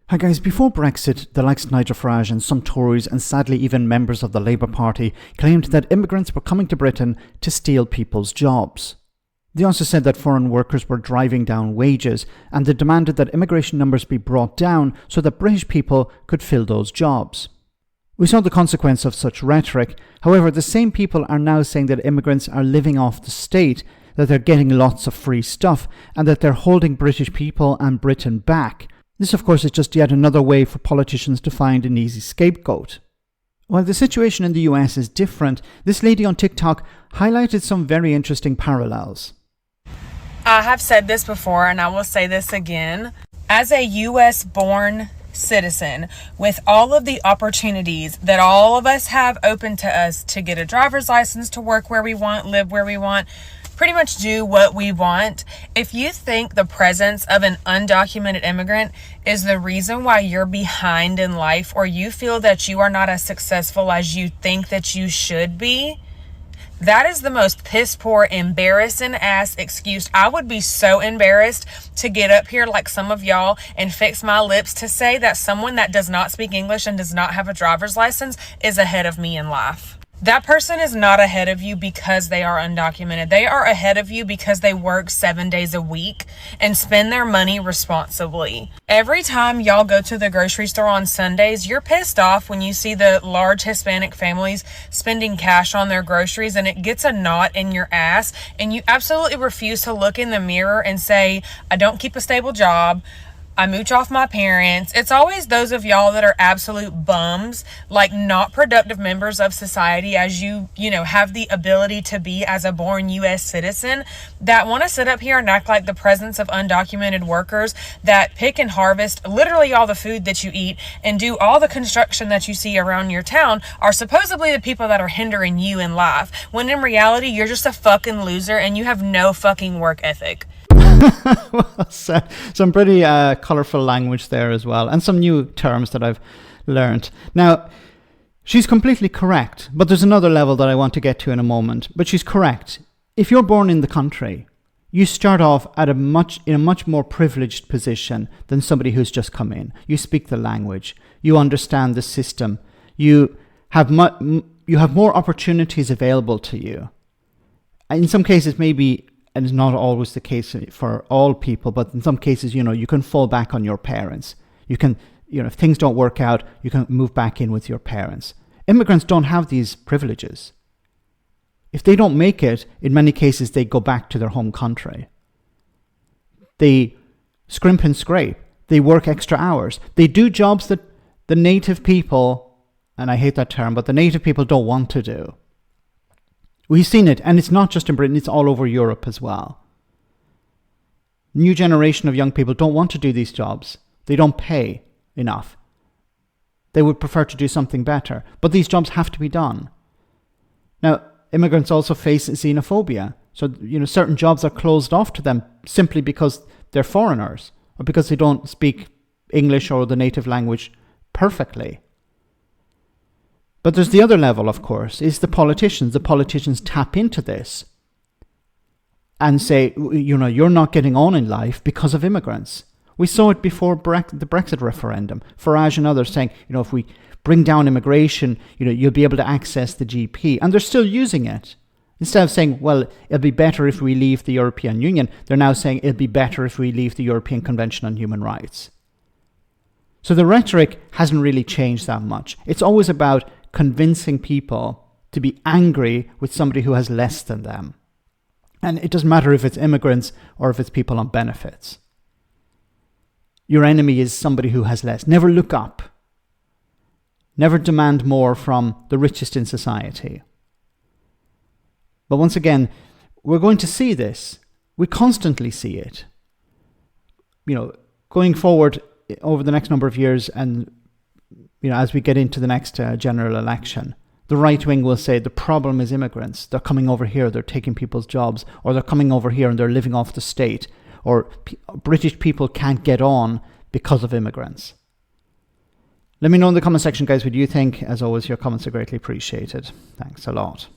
Hi guys, before Brexit, the likes of Nigel Farage and some Tories and sadly even members of the Labour Party claimed that immigrants were coming to Britain to steal people's jobs. They also said that foreign workers were driving down wages, and they demanded that immigration numbers be brought down so that British people could fill those jobs. We saw the consequence of such rhetoric. However, the same people are now saying that immigrants are living off the state, that they're getting lots of free stuff, and that they're holding British people and Britain back. This, of course, is just yet another way for politicians to find an easy scapegoat. While the situation in the US is different, this lady on TikTok highlighted some very interesting parallels. I have said this before, and I will say this again. As a US-born citizen, with all of the opportunities that all of us have open to us to get a driver's license, to work where we want, live where we want, pretty much do what we want. If you think the presence of an undocumented immigrant is the reason why you're behind in life, or you feel that you are not as successful as you think that you should be, that is the most piss poor, embarrassing ass excuse. I would be so embarrassed to get up here like some of y'all and fix my lips to say that someone that does not speak English and does not have a driver's license is ahead of me in life. That person is not ahead of you because they are undocumented. They are ahead of you because they work 7 days a week and spend their money responsibly. Every time y'all go to the grocery store on Sundays, you're pissed off when you see the large Hispanic families spending cash on their groceries, and it gets a knot in your ass, and you absolutely refuse to look in the mirror and say, I don't keep a stable job, I mooch off my parents. It's always those of y'all that are absolute bums, like not productive members of society as you have the ability to be as a born US citizen, that want to sit up here and act like the presence of undocumented workers that pick and harvest literally all the food that you eat and do all the construction that you see around your town are supposedly the people that are hindering you in life, when in reality you're just a fucking loser and you have no fucking work ethic. Well said. Some pretty colourful language there as well, and some new terms that I've learned. Now, she's completely correct, but there's another level that I want to get to in a moment. But she's correct. If you're born in the country, you start off at in a much more privileged position than somebody who's just come in. You speak the language. You understand the system. You have more opportunities available to you. In some cases, maybe. And it's not always the case for all people, but in some cases, you can fall back on your parents. You can, if things don't work out, you can move back in with your parents. Immigrants don't have these privileges. If they don't make it, in many cases, they go back to their home country. They scrimp and scrape. They work extra hours. They do jobs that the native people, and I hate that term, but the native people don't want to do. We've seen it, and it's not just in Britain, it's all over Europe as well. New generation of young people don't want to do these jobs. They don't pay enough. They would prefer to do something better, but these jobs have to be done. Now, immigrants also face xenophobia. So, certain jobs are closed off to them simply because they're foreigners or because they don't speak English or the native language perfectly. But there's the other level, of course, is the politicians. The politicians tap into this and say, you're not getting on in life because of immigrants. We saw it before the Brexit referendum. Farage and others saying, if we bring down immigration, you'll be able to access the GP. And they're still using it. Instead of saying, well, it'll be better if we leave the European Union, they're now saying it'll be better if we leave the European Convention on Human Rights. So the rhetoric hasn't really changed that much. It's always about convincing people to be angry with somebody who has less than them. And it doesn't matter if it's immigrants or if it's people on benefits. Your enemy is somebody who has less. Never look up. Never demand more from the richest in society. But once again, we're going to see this. We constantly see it. Going forward over the next number of years, and as we get into the next general election, the right wing will say the problem is immigrants. They're coming over here, they're taking people's jobs, or they're coming over here and they're living off the state, or British people can't get on because of immigrants. Let me know in the comment section, guys, what you think. As always, your comments are greatly appreciated. Thanks a lot.